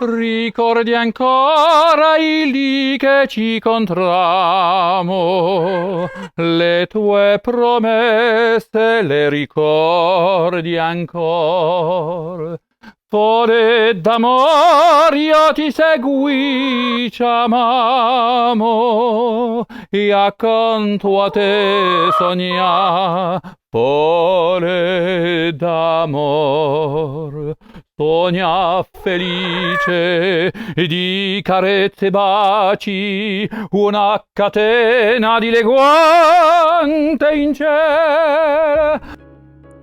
Ricordi ancora il dì che ci incontrammo, le tue promesse le ricordi ancora. Fore d'amor io ti seguì, ci amamo, e accanto a te sogna. Fore d'amor, sogna felice di carezze e baci, una catena dileguante in cielo.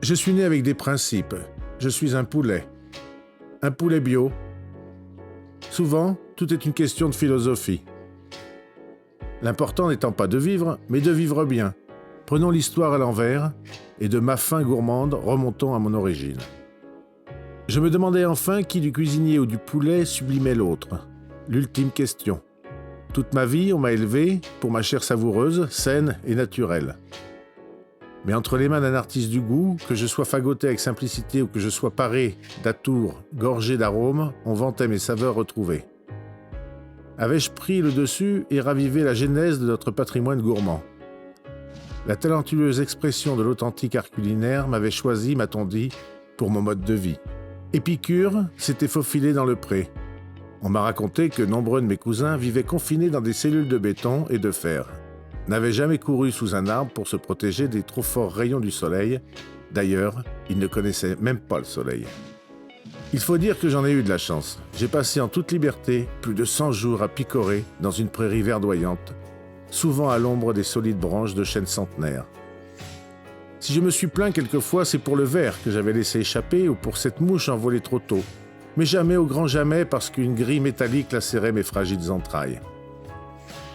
Je suis né avec des principes. Je suis un poulet bio. Souvent, tout est une question de philosophie. L'important n'étant pas de vivre, mais de vivre bien. Prenons l'histoire à l'envers, et de ma faim gourmande, remontons à mon origine. Je me demandais enfin qui du cuisinier ou du poulet sublimait l'autre. L'ultime question. Toute ma vie, on m'a élevé pour ma chair savoureuse, saine et naturelle. Mais entre les mains d'un artiste du goût, que je sois fagoté avec simplicité ou que je sois paré d'atours, gorgé d'arômes, on vantait mes saveurs retrouvées. Avais-je pris le dessus et ravivé la genèse de notre patrimoine gourmand? La talentueuse expression de l'authentique art culinaire m'avait choisi, m'a-t-on dit, pour mon mode de vie. Épicure s'était faufilé dans le pré. On m'a raconté que nombreux de mes cousins vivaient confinés dans des cellules de béton et de fer, n'avaient jamais couru sous un arbre pour se protéger des trop forts rayons du soleil. D'ailleurs, ils ne connaissaient même pas le soleil. Il faut dire que j'en ai eu de la chance. J'ai passé en toute liberté plus de 100 jours à picorer dans une prairie verdoyante, souvent à l'ombre des solides branches de chênes centenaires. Si je me suis plaint quelquefois, c'est pour le ver que j'avais laissé échapper ou pour cette mouche envolée trop tôt, mais jamais au grand jamais parce qu'une grille métallique lacérait mes fragiles entrailles.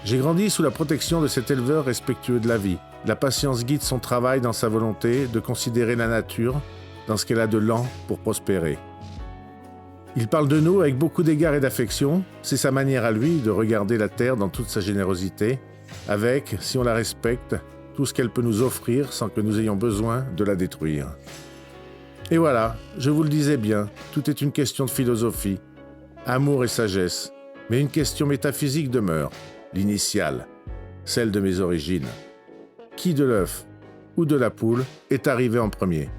J'ai grandi sous la protection de cet éleveur respectueux de la vie. La patience guide son travail dans sa volonté de considérer la nature dans ce qu'elle a de lent pour prospérer. Il parle de nous avec beaucoup d'égard et d'affection. C'est sa manière à lui de regarder la terre dans toute sa générosité, avec, si on la respecte, tout ce qu'elle peut nous offrir sans que nous ayons besoin de la détruire. Et voilà, je vous le disais bien, tout est une question de philosophie, amour et sagesse, mais une question métaphysique demeure. L'initiale, celle de mes origines. Qui de l'œuf ou de la poule est arrivé en premier ?